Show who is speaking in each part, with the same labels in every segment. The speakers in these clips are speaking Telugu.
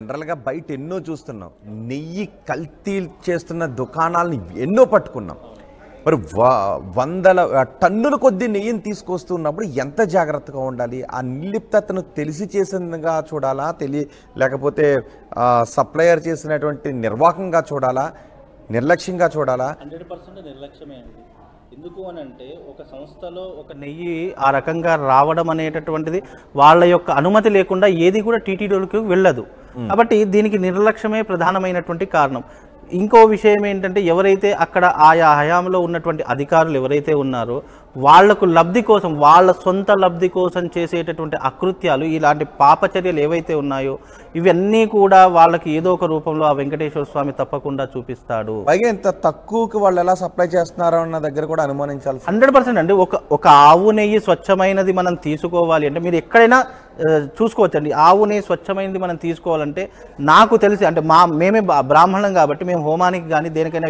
Speaker 1: జనరల్గా బయట ఎన్నో చూస్తున్నాం, నెయ్యి కల్తీ చేస్తున్న దుకాణాలను ఎన్నో పట్టుకున్నాం. మరి వందల టన్నుల కొద్ది నెయ్యిని తీసుకొస్తున్నప్పుడు ఎంత జాగ్రత్తగా ఉండాలి? ఆ నిర్లిప్తతను తెలిసి చేసిందిగా చూడాలా, లేకపోతే సప్లయర్ చేసినటువంటి నిర్వాహకంగా చూడాలా, నిర్లక్ష్యంగా చూడాలా?
Speaker 2: 100% నిర్లక్ష్యమే అండి. ఎందుకు అని అంటే ఒక సంస్థలో ఒక నెయ్యి ఆ రకంగా రావడం అనేటటువంటిది వాళ్ళ యొక్క అనుమతి లేకుండా ఏది కూడా టీటీడీలకు వెళ్ళదు. కాబట్టి దీనికి నిర్లక్ష్యమే ప్రధానమైనటువంటి కారణం. ఇంకో విషయం ఏంటంటే, ఎవరైతే అక్కడ ఆయా హయాంలో ఉన్నటువంటి అధికారులు ఎవరైతే ఉన్నారో వాళ్లకు లబ్ధి కోసం, వాళ్ళ సొంత లబ్ధి కోసం చేసేటటువంటి అకృత్యాలు, ఇలాంటి పాపచర్యలు ఏవైతే ఉన్నాయో ఇవన్నీ కూడా వాళ్ళకి ఏదో ఒక రూపంలో ఆ వెంకటేశ్వర స్వామి తప్పకుండా చూపిస్తాడు.
Speaker 1: పైగా ఇంత తక్కువకి వాళ్ళు ఎలా సప్లై చేస్తున్నారో అన్న దగ్గర కూడా అనుమానించాలి.
Speaker 2: 100% అండి. ఒక ఆవు నెయ్యి స్వచ్ఛమైనది మనం తీసుకోవాలి అంటే మీరు ఎక్కడైనా చూసుకోవచ్చండి. ఆవు నెయ్యి స్వచ్ఛమైనది మనం తీసుకోవాలంటే నాకు తెలిసి, అంటే మేమే బ్రాహ్మణం కాబట్టి మేము హోమానికి కానీ దేనికైనా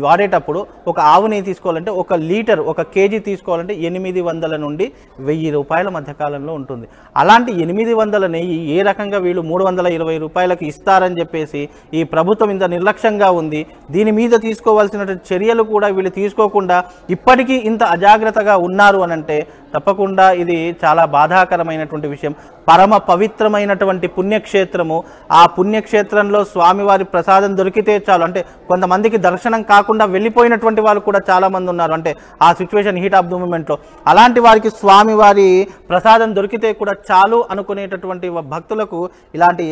Speaker 2: వాడేటప్పుడు ఒక ఆవు నెయ్యి తీసుకోవాలంటే 1 లీటర్ 1 కేజీ తీసుకోవాలంటే 800 నుండి 1000 రూపాయల మధ్య కాలంలో ఉంటుంది. అలాంటి 800 నెయ్యి ఏ రకంగా వీళ్ళు 320 రూపాయలకు ఇస్తారని చెప్పేసి ఈ ప్రభుత్వం ఇంత నిర్లక్ష్యంగా ఉంది. దీని మీద తీసుకోవాల్సినటువంటి చర్యలు కూడా వీళ్ళు తీసుకోకుండా ఇప్పటికీ ఇంత అజాగ్రత్తగా ఉన్నారు అని అంటే తప్పకుండా ఇది చాలా బాధాకరమైనటువంటి విషయం. పరమ పవిత్రమైనటువంటి పుణ్యక్షేత్రము, ఆ పుణ్యక్షేత్రంలో స్వామివారి ప్రసాదం దొరికితే చాలు. అంటే కొంతమందికి దర్శనం కాకుండా వెళ్ళిపోయినటువంటి వాళ్ళు కూడా చాలామంది ఉన్నారు, అంటే ఆ సిచ్యువేషన్ హీట్ ఆఫ్ ది మూమెంట్లో. అలాంటి వారికి స్వామివారి ప్రసాదం దొరికితే కూడా చాలు అనుకునేటటువంటి భక్తులకు ఇలాంటి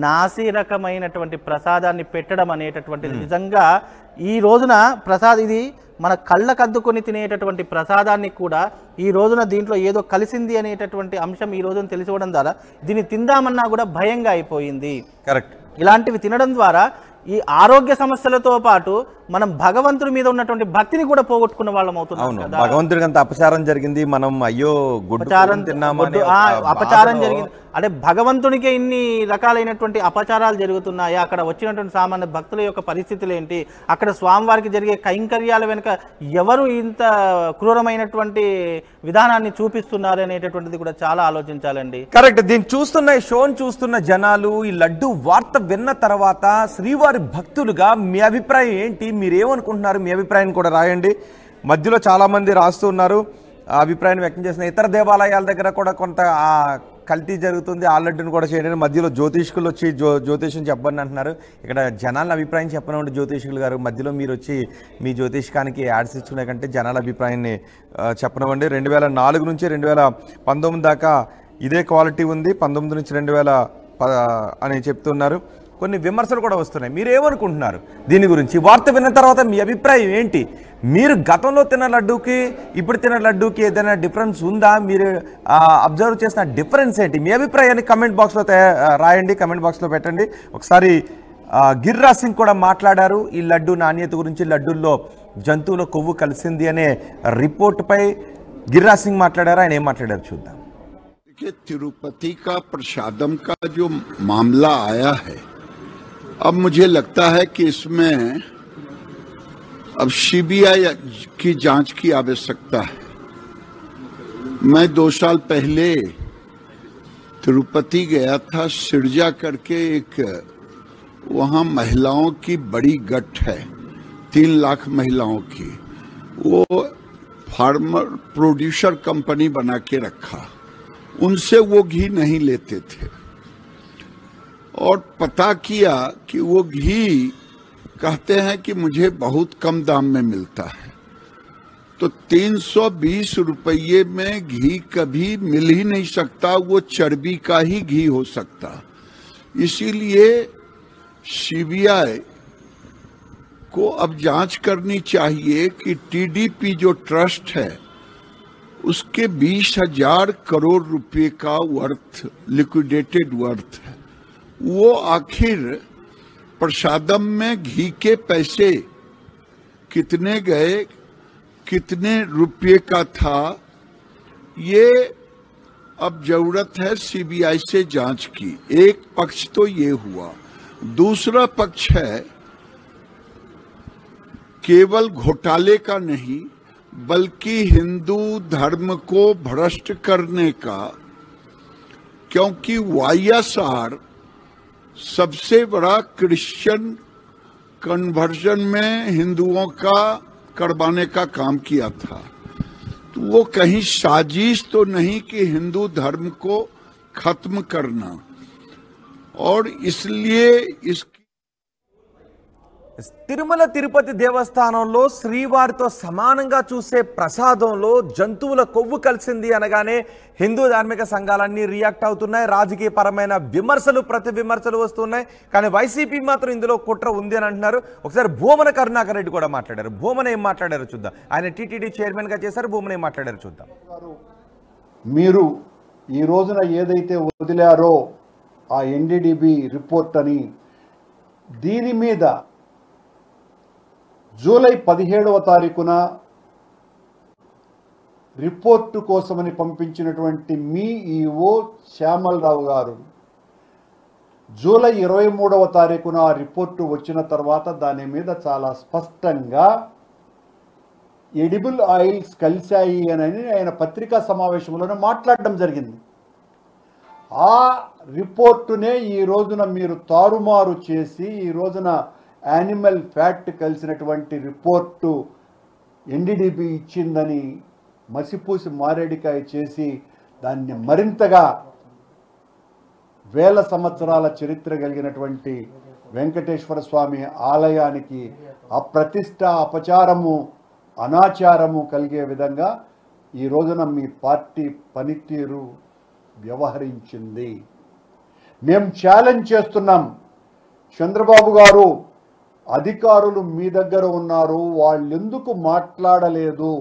Speaker 2: నాసి రకమైనటువంటి ప్రసాదాన్ని పెట్టడం అనేటటువంటిది నిజంగా ఈ రోజున ఇది మన కళ్ళకద్దుకొని తినేటటువంటి ప్రసాదాన్ని కూడా ఈ రోజున దీంట్లో ఏదో కలిసింది అనేటటువంటి అంశం ఈ రోజున తెలిసివడం ద్వారా దీన్ని తిందామన్నా కూడా భయంగా అయిపోయింది.
Speaker 1: కరెక్ట్.
Speaker 2: ఇలాంటివి తినడం ద్వారా ఈ ఆరోగ్య సమస్యలతో పాటు మనం భగవంతుడి మీద ఉన్నటువంటి భక్తిని కూడా పోగొట్టుకున్న వాళ్ళం అవుతున్నాం కదా.
Speaker 1: భగవంతుడికి అంత అపచారం జరిగింది, మనం అయ్యో అపచారం
Speaker 2: జరిగింది అంటే భగవంతునికే ఇన్ని రకాలైనటువంటి అపచారాలు జరుగుతున్నాయి. అక్కడ వచ్చినటువంటి సామాన్య భక్తుల యొక్క పరిస్థితులు ఏంటి, అక్కడ స్వామివారికి జరిగే కైంకర్యాల వెనుక ఎవరు ఇంత క్రూరమైనటువంటి విధానాన్ని చూపిస్తున్నారు అనేటటువంటిది కూడా చాలా ఆలోచించాలండి.
Speaker 1: కరెక్ట్. దీన్ని షోని చూస్తున్న జనాలు ఈ లడ్డు వార్త విన్న తర్వాత శ్రీవారి భక్తులుగా మీ అభిప్రాయం ఏంటి? మీరేమనుకుంటున్నారు? మీ అభిప్రాయం కూడా రాయండి. మధ్యలో చాలా మంది రాస్తూ ఉన్నారు, అభిప్రాయం వ్యక్తం చేసిన ఇతర దేవాలయాల దగ్గర కూడా కొంత కల్తీ జరుగుతుంది, ఆ లడ్డును కూడా చేయండి. మధ్యలో జ్యోతిష్కులు వచ్చి జ్యోతిష్యం చెప్పండి అంటున్నారు. ఇక్కడ జనాల అభిప్రాయం చెప్పనివ్వండి జ్యోతిష్కులు గారు. మధ్యలో మీరు వచ్చి మీ జ్యోతిష్కానికి యాడ్స్ ఇచ్చుకునే కంటే జనాల అభిప్రాయాన్ని చెప్పనివ్వండి. 2004 నుంచి 2019 దాకా ఇదే క్వాలిటీ ఉంది, 19 నుంచి 2010 అని చెప్తున్నారు. కొన్ని విమర్శలు కూడా వస్తున్నాయి. మీరేమనుకుంటున్నారు దీని గురించి? వార్త విన్న తర్వాత మీ అభిప్రాయం ఏంటి? మీరు గతంలో తిన్న లడ్డూకి ఇప్పుడు తిన్న లడ్డూకి ఏదైనా డిఫరెన్స్ ఉందా? మీరు అబ్జర్వ్ చేసిన డిఫరెన్స్ ఏంటి? మీ అభిప్రాయాన్ని కమెంట్ బాక్స్లో రాయండి, కమెంట్ బాక్స్లో పెట్టండి. ఒకసారి గిరిరాజ్ సింగ్ కూడా మాట్లాడారు ఈ లడ్డు నాణ్యత గురించి. లడ్డూల్లో జంతువుల కొవ్వు కలిసింది అనే రిపోర్ట్పై గిరిరాజ్ సింగ్ మాట్లాడారు. ఆయన ఏం మాట్లాడారు చూద్దాం.
Speaker 3: तिरुपति का प्रसादम का जो मामला आया है, अब मुझे लगता है कि इसमें अब सीबीआई की जांच की आवश्यकता है। मैं 2 साल पहले तिरुपति गया था। सिरजा करके एक वहां महिलाओं की बड़ी गठ है, 3 लाख महिलाओं की। वो फार्मर प्रोड्यूसर कंपनी बना के रखा, उनसे वो घी नहीं लेते थे और पता किया कि वो घी कहते हैं कि मुझे बहुत कम दाम में मिलता है। तो 320 रुपये में घी कभी मिल ही नहीं सकता, वो चर्बी का ही घी हो सकता। इसीलिए सीबीआई को अब जांच करनी चाहिए कि टीडीपी जो ट्रस्ट है उसके 20,000 करोड़ रुपए का वर्थ, लिक्विडेटेड वर्थ है, वो आखिर प्रसादम में घी के पैसे कितने गए, कितने रुपए का था, ये अब जरूरत है सीबीआई से जांच की। एक पक्ष तो ये हुआ। दूसरा पक्ष है केवल घोटाले का नहीं बल्कि हिंदू धर्म को भ्रष्ट करने का, क्योंकि वाईएसआर सबसे बड़ा क्रिश्चियन कन्वर्जन में हिंदुओं का करवाने का काम किया था। तो वो कहीं साजिश तो नहीं कि हिंदू धर्म को खत्म करना, और इसलिए इस
Speaker 1: తిరుమల తిరుపతి దేవస్థానంలో శ్రీవారితో సమానంగా చూసే ప్రసాదంలో జంతువుల కొవ్వు కలిసింది అనగానే హిందూ ధార్మిక సంఘాలన్నీ రియాక్ట్ అవుతున్నాయి. రాజకీయ పరమైన విమర్శలు ప్రతి విమర్శలు వస్తున్నాయి. కానీ వైసీపీ మాత్రం ఇందులో కుట్ర ఉంది అని అంటున్నారు. ఒకసారి భూమన కరుణాకర్ రెడ్డి కూడా మాట్లాడారు. భూమన ఏం మాట్లాడారో చూద్దాం. ఆయన టీటీడీ చైర్మన్ గా చేశారు. భూమన ఏం మాట్లాడారో చూద్దాం.
Speaker 4: మీరు ఈ రోజున ఏదైతే వదిలారో ఆ ఎన్డీడీబీ రిపోర్ట్ అని, దీని మీద జూలై 17వ తారీఖున రిపోర్టు కోసమని పంపించినటువంటి మీ ఈఓ శ్యామలరావు గారు జూలై 23వ తారీఖున ఆ రిపోర్టు వచ్చిన తర్వాత దాని మీద చాలా స్పష్టంగా ఎడిబుల్ ఆయిల్స్ కలిశాయి అని ఆయన పత్రికా సమావేశంలోనే మాట్లాడడం జరిగింది. ఆ రిపోర్టునే ఈ రోజున మీరు తారుమారు చేసి ఈ రోజున యానిమల్ ఫ్యాట్ కలిసినటువంటి రిపోర్టు ఎన్డీడీబీ ఇచ్చిందని మసిపూసి మారేడికాయ చేసి దాన్ని మరింతగా వేల సంవత్సరాల చరిత్ర కలిగినటువంటి వెంకటేశ్వర స్వామి ఆలయానికి అప్రతిష్ట, అపచారము, అనాచారము కలిగే విధంగా ఈ రోజున మీ పార్టీ పనితీరు వ్యవహరించింది. మేము ఛాలెంజ్ చేస్తున్నాం. చంద్రబాబు గారు, అధికారులు మీ దగ్గర ఉన్నారు, వాళ్ళెందుకు మాట్లాడలేదు?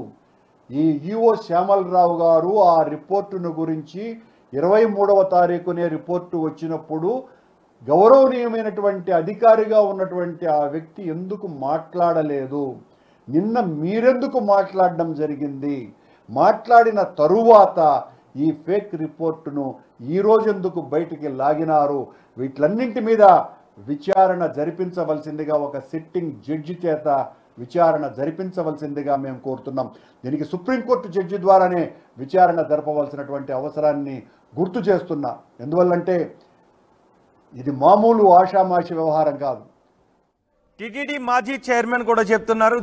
Speaker 4: ఈ ఈఓ శ్యామలరావు గారు ఆ రిపోర్టును గురించి 23వ తారీఖునే రిపోర్టు వచ్చినప్పుడు గౌరవనీయమైనటువంటి అధికారిగా ఉన్నటువంటి ఆ వ్యక్తి ఎందుకు మాట్లాడలేదు? నిన్న మీరెందుకు మాట్లాడడం జరిగింది? మాట్లాడిన తరువాత ఈ ఫేక్ రిపోర్టును ఈ రోజెందుకు బయటికి లాగినారు? వీటన్నింటి మీద విచారణ జరిపించవలసిందిగా ఒక సిట్టింగ్ జడ్జి చేత విచారణ జరిపించవలసిందిగా మేము కోరుతున్నాం. దీనికి సుప్రీంకోర్టు జడ్జి ద్వారానే విచారణ జరపవలసినటువంటి అవసరాన్ని గుర్తు చేస్తున్నా. ఎందువల్లంటే ఇది మామూలు ఆషామాషి వ్యవహారం కాదు.
Speaker 1: టీటీడీ మాజీ చైర్మన్ కూడా చెప్తున్నారు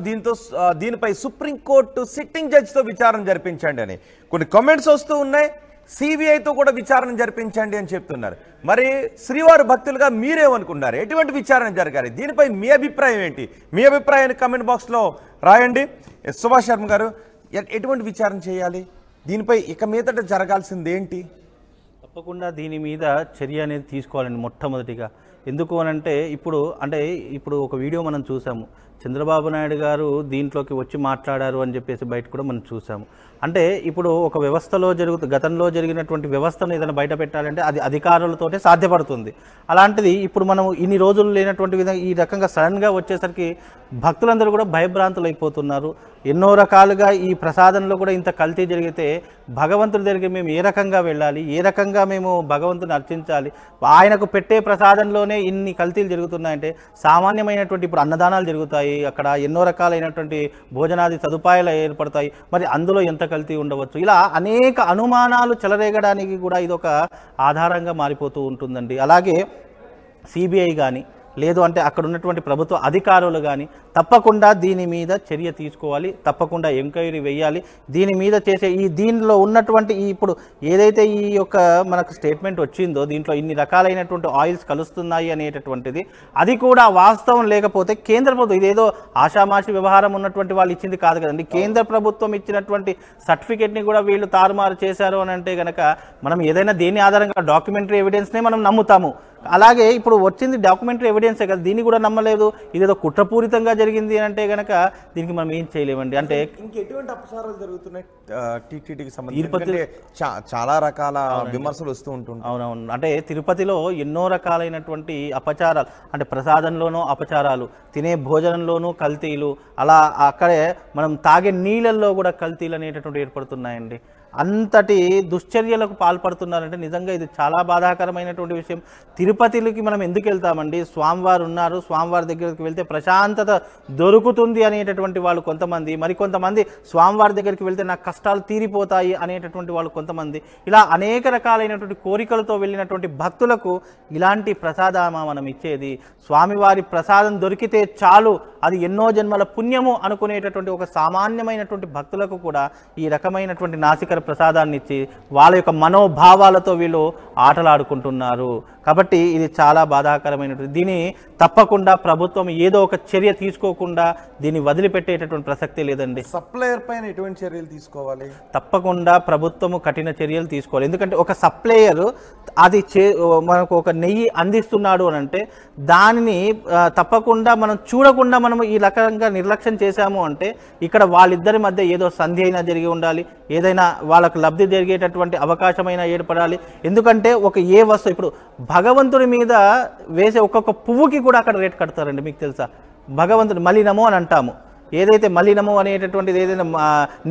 Speaker 1: దీనిపై సుప్రీంకోర్టు సిట్టింగ్ జడ్జితో విచారణ జరిపించండి అని. కొన్ని కామెంట్స్ వస్తూ ఉన్నాయి. సిబిఐతో కూడా విచారణ జరిపించండి అని చెప్తున్నారు. మరి శ్రీవారి భక్తులుగా మీరేమనుకున్నారు? ఎటువంటి విచారణ జరగాలి? దీనిపై మీ అభిప్రాయం ఏంటి? మీ అభిప్రాయాన్ని కామెంట్ బాక్స్లో రాయండి. సుభాష్ శర్మ గారు, ఎటువంటి విచారణ చేయాలి? దీనిపై ఇక మీదట జరగాల్సింది ఏంటి?
Speaker 2: తప్పకుండా దీని మీద చర్య అనేది తీసుకోవాలండి మొట్టమొదటిగా. ఎందుకు అనంటే ఇప్పుడు ఒక వీడియో మనం చూసాము. చంద్రబాబు నాయుడు గారు దీంట్లోకి వచ్చి మాట్లాడారు అని చెప్పేసి బయట కూడా మనం చూసాము. అంటే ఇప్పుడు ఒక వ్యవస్థలో గతంలో జరిగినటువంటి వ్యవస్థను ఏదైనా బయట పెట్టాలంటే అది అధికారులతోనే సాధ్యపడుతుంది. అలాంటిది ఇప్పుడు మనం ఇన్ని రోజులు లేనటువంటి విధంగా ఈ రకంగా సడన్గా వచ్చేసరికి భక్తులందరూ కూడా భయభ్రాంతులు అయిపోతున్నారు. ఎన్నో రకాలుగా ఈ ప్రసాదంలో కూడా ఇంత కల్తీ జరిగితే భగవంతుడి దగ్గరికి మేము ఏ రకంగా వెళ్ళాలి? ఏ రకంగా మేము భగవంతుని అర్చించాలి? ఆయనకు పెట్టే ప్రసాదంలోనే ఇన్ని కల్తీలు జరుగుతున్నాయంటే సామాన్యమైనటువంటి ఇప్పుడు అన్నదానాలు జరుగుతాయి, అక్కడ ఎన్నో రకాలైనటువంటి భోజనాది సదుపాయాలు ఏర్పడతాయి. మరి అందులో ఎంత కల్తీ ఉండవచ్చు? ఇలా అనేక అనుమానాలు చెలరేగడానికి కూడా ఇదొక ఆధారంగా మారిపోతూ ఉంటుందండి. అలాగే సిబిఐ కానీ లేదు అంటే అక్కడ ఉన్నటువంటి ప్రభుత్వ అధికారులు కానీ తప్పకుండా దీని మీద చర్య తీసుకోవాలి. తప్పకుండా ఎంక్వైరీ వేయాలి. దీని మీద చేసే దీనిలో ఉన్నటువంటి ఇప్పుడు ఏదైతే ఈ యొక్క మనకు స్టేట్మెంట్ వచ్చిందో దీంట్లో ఇన్ని రకాలైనటువంటి ఆయిల్స్ కలుస్తున్నాయి అనేటటువంటిది అది కూడా వాస్తవం లేకపోతే కేంద్ర ప్రభుత్వం ఇదేదో ఆషామాషి వ్యవహారం ఉన్నటువంటి వాళ్ళు ఇచ్చింది కాదు కదండి. కేంద్ర ప్రభుత్వం ఇచ్చినటువంటి సర్టిఫికేట్ని కూడా వీళ్ళు తారుమారు చేశారు అని అంటే కనుక మనం ఏదైనా దేని ఆధారంగా డాక్యుమెంటరీ ఎవిడెన్స్నే మనం నమ్ముతాము. అలాగే ఇప్పుడు వచ్చింది డాక్యుమెంటరీ ఎవిడెన్సే కదా, దీన్ని కూడా నమ్మలేదు. ఇదేదో కుట్రపూరితంగా జరిగింది అంటే కనుక దీనికి మనం ఏం చేయలేమండి. అంటే
Speaker 1: ఇంకెటువంటి అపచారాలు జరుగుతున్నాయి టీటీడీకి సంబంధించి? చాలా రకాల విమర్శలు వస్తూ ఉంటుంటాయి.
Speaker 2: అవునవును. అంటే తిరుపతిలో ఎన్నో రకాలైనటువంటి అపచారాలు, అంటే ప్రసాదంలోనూ అపచారాలు, తినే భోజనంలోనూ కల్తీలు, అలా అక్కడే మనం తాగే నీళ్ళల్లో కూడా కల్తీలు అనేటటువంటి ఏర్పడుతున్నాయండి. అంతటి దుశ్చర్యలకు పాల్పడుతున్నారంటే నిజంగా ఇది చాలా బాధాకరమైనటువంటి విషయం. తిరుపతికి మనం ఎందుకు వెళ్తామండి? స్వామివారు ఉన్నారు, స్వామివారి దగ్గరికి వెళ్తే ప్రశాంతత దొరుకుతుంది అనేటటువంటి వాళ్ళు కొంతమంది, మరికొంతమంది స్వామివారి దగ్గరికి వెళ్తే నాకు కష్టాలు తీరిపోతాయి అనేటటువంటి వాళ్ళు కొంతమంది. ఇలా అనేక రకాలైనటువంటి కోరికలతో వెళ్ళినటువంటి భక్తులకు ఇలాంటి ప్రసాదమా మనం ఇచ్చేది? స్వామివారి ప్రసాదం దొరికితే చాలు, అది ఎన్నో జన్మల పుణ్యము అనుకునేటటువంటి ఒక సామాన్యమైనటువంటి భక్తులకు కూడా ఈ రకమైనటువంటి నాసికర ప్రసాదాన్ని ఇచ్చి వాళ్ళ యొక్క మనోభావాలతో వీళ్ళు ఆటలాడుకుంటున్నారు. కాబట్టి ఇది చాలా బాధాకరమైనటువంటి, దీన్ని తప్పకుండా ప్రభుత్వం ఏదో ఒక చర్య తీసుకోకుండా దీన్ని వదిలిపెట్టేటటువంటి ప్రసక్తే లేదండి.
Speaker 1: సప్లయర్ పైన ఎటువంటి చర్యలు తీసుకోవాలి?
Speaker 2: తప్పకుండా ప్రభుత్వము కఠిన చర్యలు తీసుకోవాలి. ఎందుకంటే ఒక సప్లయర్ అది మనకు ఒక నెయ్యి అందిస్తున్నాడు అని అంటే దానిని తప్పకుండా మనం చూడకుండా మనం ఈ రకంగా నిర్లక్ష్యం చేశాము అంటే ఇక్కడ వాళ్ళిద్దరి మధ్య ఏదో సంధి అయినా జరిగి ఉండాలి, ఏదైనా వాళ్ళకు లబ్ధి జరిగేటటువంటి అవకాశమైనా ఏర్పడాలి. ఎందుకంటే ఒక ఏ వస్తువు ఇప్పుడు భగవంతుడి మీద వేసే ఒక్కొక్క పువ్వుకి కూడా అక్కడ రేట్ కడతారండి. మీకు తెలుసా? భగవంతుడి మలినము అని అంటాము, ఏదైతే మలినము అనేటటువంటిది ఏదైనా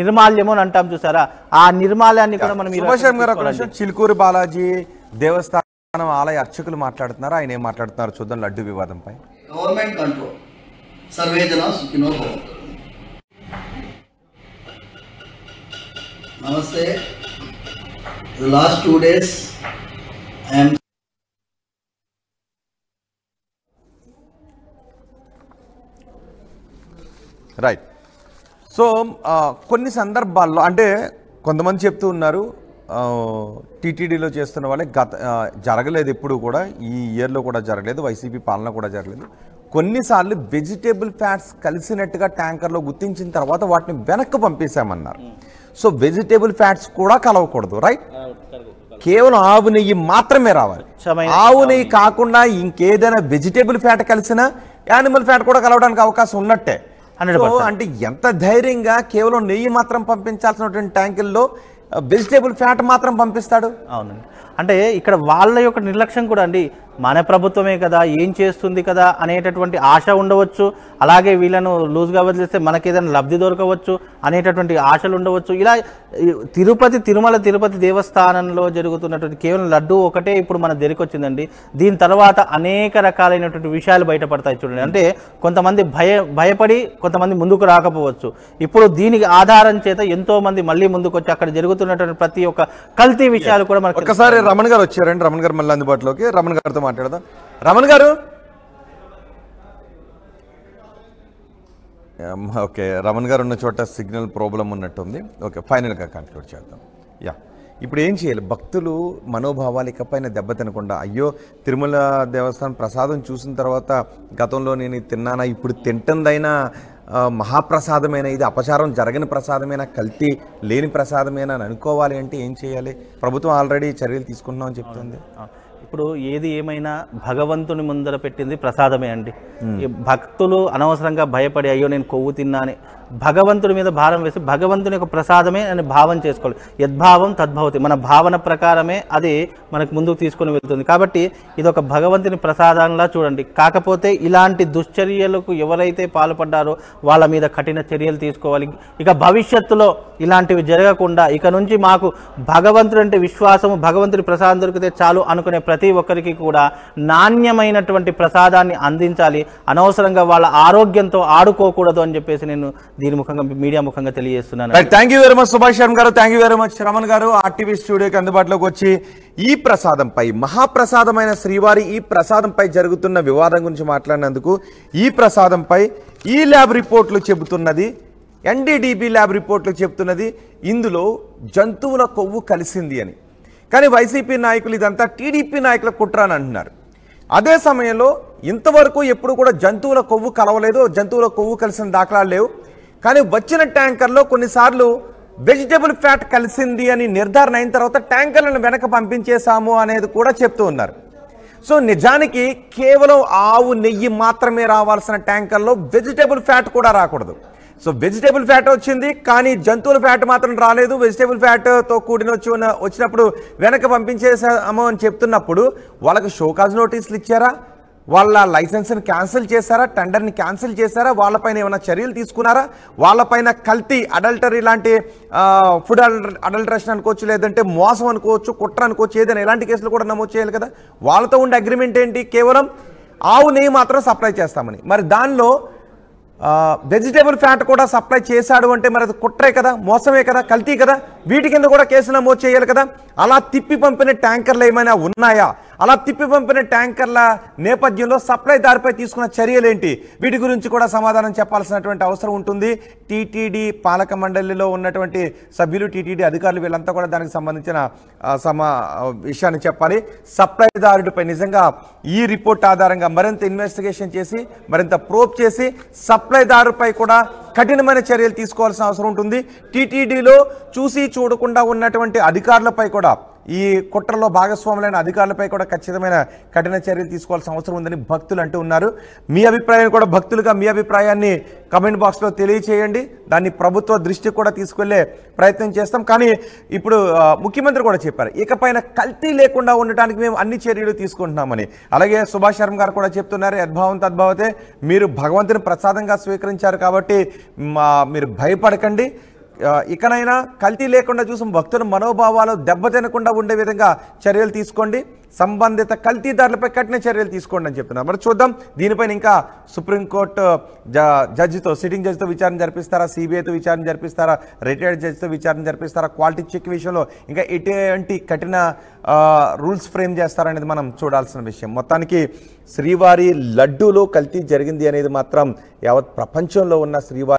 Speaker 2: నిర్మాల్యము అని అంటాం చూసారా, ఆ నిర్మాల్యాన్ని కూడా మనం
Speaker 1: చిలుకూరు బాలాజీ దేవస్థానం ఆలయ అర్చకులు మాట్లాడుతున్నారు. ఆయన ఏం మాట్లాడుతున్నారు చూద్దాం లడ్డు వివాదంపై.
Speaker 5: గవర్నమెంట్ కంట్రోల్ సర్వే జన సుఖినో భవంతు. నమస్తే. The last 2 days I am
Speaker 1: right. So కొన్ని సందర్భాల్లో అంటే కొంతమంది చెప్తూ ఉన్నారు టీటీడీలో చేస్తున్న వాళ్ళే జరగలేదు, ఎప్పుడు కూడా ఈ ఇయర్లో కూడా జరగలేదు, వైసీపీ పాలన కూడా జరగలేదు. కొన్నిసార్లు వెజిటేబుల్ ఫ్యాట్స్ కలిసినట్టుగా ట్యాంకర్లో గుర్తించిన తర్వాత వాటిని వెనక్కి పంపేశామన్నారు. సో వెజిటేబుల్ ఫ్యాట్స్ కూడా కలవకూడదు, రైట్? కేవలం ఆవు నెయ్యి మాత్రమే రావాలి. ఆవు నెయ్యి కాకుండా ఇంకేదైనా వెజిటేబుల్ ఫ్యాట్ కలిసినా యానిమల్ ఫ్యాట్ కూడా కలవడానికి అవకాశం ఉన్నట్టే. అంటే ఎంత ధైర్యంగా కేవలం నెయ్యి మాత్రం పంపించాల్సినటువంటి ట్యాంకుల్లో వెజిటేబుల్ ఫ్యాట్ మాత్రం పంపిస్తాడు?
Speaker 2: అవునండి. అంటే ఇక్కడ వాళ్ళ యొక్క నిర్లక్ష్యం కూడా అండి, మన ప్రభుత్వమే కదా, ఏం చేస్తుంది కదా అనేటటువంటి ఆశ ఉండవచ్చు. అలాగే వీళ్ళను లూజ్గా వదిలేస్తే మనకేదైనా లబ్ధి దొరకవచ్చు అనేటటువంటి ఆశలు ఉండవచ్చు. ఇలా తిరుపతి దేవస్థానంలో జరుగుతున్నటువంటి కేవలం లడ్డు ఒకటే ఇప్పుడు మన దగ్గరికి వచ్చిందండి. దీని తర్వాత అనేక రకాలైనటువంటి విషయాలు బయటపడతాయి చూడండి. అంటే కొంతమంది భయపడి కొంతమంది ముందుకు రాకపోవచ్చు. ఇప్పుడు దీనికి ఆధారం చేత ఎంతో మంది మళ్ళీ ముందుకు వచ్చి అక్కడ జరుగుతున్నటువంటి ప్రతి ఒక్క కల్తీ విషయాలు కూడా మనకు.
Speaker 1: ఒకసారి రమణ్ గారు వచ్చారండి, రమణ్ గారు మళ్ళీ అందుబాటులోకి. రమణ్ గారితో మాట్లాడదాం. రమణ్ గారు, ఓకే, రమణ్ గారు ఉన్న చోట సిగ్నల్ ప్రాబ్లం ఉన్నట్టుంది. ఓకే, ఫైనల్గా కంక్లూడ్ చేద్దాం. యా, ఇప్పుడు ఏం చేయాలి? భక్తులు మనోభావాలు ఇకపైన దెబ్బతినకుండా, అయ్యో తిరుమల దేవస్థానం ప్రసాదం చూసిన తర్వాత గతంలో నేను తిన్నానా, ఇప్పుడు తింటుందైనా మహాప్రసాదమైన, ఇది అపచారం జరగని ప్రసాదమైనా, కల్తీ లేని ప్రసాదమైనా అని అనుకోవాలి అంటే ఏం చేయాలి? ప్రభుత్వం ఆల్రెడీ చర్యలు తీసుకుంటున్నామని చెప్తుంది.
Speaker 2: ఇప్పుడు ఏది ఏమైనా భగవంతుని ముందర పెట్టింది ప్రసాదమే అండి. భక్తులు అనవసరంగా భయపడి అయ్యో నేను కొవ్వు తిన్నా అని భగవంతుడి మీద భారం వేసి భగవంతుని యొక్క ప్రసాదమే అని భావం చేసుకోవాలి. యద్భావం తద్భవతి, మన భావన ప్రకారమే అది మనకు ముందుకు తీసుకొని వెళ్తుంది. కాబట్టి ఇది ఒక భగవంతుని ప్రసాదంలా చూడండి. కాకపోతే ఇలాంటి దుశ్చర్యలకు ఎవరైతే పాల్పడ్డారో వాళ్ళ మీద కఠిన చర్యలు తీసుకోవాలి. ఇక భవిష్యత్తులో ఇలాంటివి జరగకుండా ఇక నుంచి మాకు భగవంతుడు అంటే విశ్వాసము, భగవంతుడి ప్రసాదం దొరికితే చాలు అనుకునే ప్రతి ఒక్కరికి కూడా నాణ్యమైనటువంటి ప్రసాదాన్ని అందించాలి. అనవసరంగా వాళ్ళ ఆరోగ్యంతో ఆడుకోకూడదు అని చెప్పేసి నేను దీని ముఖంగా మీడియా ముఖంగా తెలియజేస్తున్నాను.
Speaker 1: Thank you very much Subhash Sharma గారు, thank you very much Raman గారు. ఆర్టీవీ స్టూడియోకి అందుబాటులోకి వచ్చి ఈ ప్రసాదంపై, మహాప్రసాదమైన శ్రీవారి ఈ ప్రసాదంపై జరుగుతున్న వివాదం గురించి మాట్లాడినందుకు, ఈ ప్రసాదంపై ఈ ల్యాబ్ రిపోర్ట్లు చెబుతున్నది, ఎన్డీడీబీ ల్యాబ్ రిపోర్ట్లు చెబుతున్నది ఇందులో జంతువుల కొవ్వు కలిసింది అని. కానీ వైసీపీ నాయకులు ఇదంతా టీడీపీ నాయకుల కుట్ర అని అంటున్నారు. అదే సమయంలో ఇంతవరకు ఎప్పుడు కూడా జంతువుల కొవ్వు కలవలేదు, జంతువుల కొవ్వు కలిసిన దాఖలాలు లేవు. కానీ వచ్చిన ట్యాంకర్లో కొన్నిసార్లు వెజిటేబుల్ ఫ్యాట్ కలిసింది అని నిర్ధారణ అయిన తర్వాత ట్యాంకర్లను వెనక పంపించేశాము అనేది కూడా చెప్తూ ఉన్నారు. సో నిజానికి కేవలం ఆవు నెయ్యి మాత్రమే రావాల్సిన ట్యాంకర్లో వెజిటేబుల్ ఫ్యాట్ కూడా రాకూడదు. సో వెజిటేబుల్ ఫ్యాట్ వచ్చింది కానీ జంతువుల ఫ్యాట్ మాత్రం రాలేదు. వెజిటేబుల్ ఫ్యాట్తో కూడిన వచ్చినప్పుడు వెనక పంపించేసాము అని చెప్తున్నప్పుడు వాళ్ళకి షోకాజ్ నోటీసులు ఇచ్చారా? వాళ్ళ లైసెన్స్ని క్యాన్సిల్ చేశారా, టెండర్ని క్యాన్సిల్ చేశారా, వాళ్ళపైన ఏమైనా చర్యలు తీసుకున్నారా, వాళ్ళపైన కల్తీ అడల్టరీ లాంటి ఫుడ్ అడల్టరేషన్ అనుకోవచ్చు, లేదంటే మోసం అనుకోవచ్చు, కుట్ర అనుకోవచ్చు, ఏదైనా ఎలాంటి కేసులు కూడా నమోదు చేయాలి కదా. వాళ్ళతో ఉండే అగ్రిమెంట్ ఏంటి? కేవలం ఆవు నెయ్యి మాత్రం సప్లై చేస్తామని. మరి దానిలో వెజిటేబుల్ ఫ్యాట్ కూడా సప్లై చేశాడు అంటే మరి అది కుట్రే కదా, మోసమే కదా, కల్తీ కదా. వీటి కింద కూడా కేసు నమోదు చేయాలి కదా. అలా తిప్పి పంపిన ట్యాంకర్లు ఏమైనా ఉన్నాయా? అలా తిప్పి పంపిన ట్యాంకర్ల నేపథ్యంలో సప్లైదారుపై తీసుకున్న చర్యలేంటి? వీటి గురించి కూడా సమాధానం చెప్పాల్సినటువంటి అవసరం ఉంటుంది. టీటీడీ పాలక మండలిలో ఉన్నటువంటి సభ్యులు, టీటీడీ అధికారులు, వీళ్ళంతా కూడా దానికి సంబంధించిన విషయాన్ని చెప్పాలి. సప్లైదారుడిపై నిజంగా ఈ రిపోర్ట్ ఆధారంగా మరింత ఇన్వెస్టిగేషన్ చేసి, మరింత ప్రోబ్ చేసి సప్లైదారుపై కూడా కఠినమైన చర్యలు తీసుకోవాల్సిన అవసరం ఉంటుంది. టీటీడీలో చూసి చూడకుండా ఉన్నటువంటి అధికారులపై కూడా, ఈ కుట్రలో భాగస్వాములైన అధికారులపై కూడా ఖచ్చితమైన కఠిన చర్యలు తీసుకోవాల్సిన అవసరం ఉందని భక్తులు అంటూ ఉన్నారు. మీ అభిప్రాయం కూడా, భక్తులుగా మీ అభిప్రాయాన్ని కమెంట్ బాక్స్లో తెలియచేయండి. దాన్ని ప్రభుత్వ దృష్టికి కూడా తీసుకెళ్లే ప్రయత్నం చేస్తాం. కానీ ఇప్పుడు ముఖ్యమంత్రి కూడా చెప్పారు, ఇకపైన కల్తీ లేకుండా ఉండటానికి మేము అన్ని చర్యలు తీసుకుంటున్నామని. అలాగే సుభాష్ శర్మ గారు కూడా చెప్తున్నారు, యద్భావం తద్భావతే, మీరు భగవంతుని ప్రసాదంగా స్వీకరించారు కాబట్టి మీరు భయపడకండి. ఇకనైనా కల్తీ లేకుండా చూసి భక్తుల మనోభావాలు దెబ్బతినకుండా ఉండే విధంగా చర్యలు తీసుకోండి. సంబంధిత కల్తీదారులపై కఠిన చర్యలు తీసుకోండి అని చెప్తున్నారు. మరి చూద్దాం, దీనిపైన ఇంకా సుప్రీంకోర్టు జడ్జితో, సిట్టింగ్ జడ్జితో విచారణ జరిపిస్తారా, సిబిఐతో విచారణ జరిపిస్తారా, రిటైర్డ్ జడ్జితో విచారణ జరిపిస్తారా, క్వాలిటీ చెక్ విషయంలో ఇంకా ఎటువంటి కఠిన రూల్స్ ఫ్రేమ్ చేస్తారనేది మనం చూడాల్సిన విషయం. మొత్తానికి శ్రీవారి లడ్డూలో కల్తీ జరిగింది అనేది మాత్రం యావత్ ప్రపంచంలో ఉన్న శ్రీవారి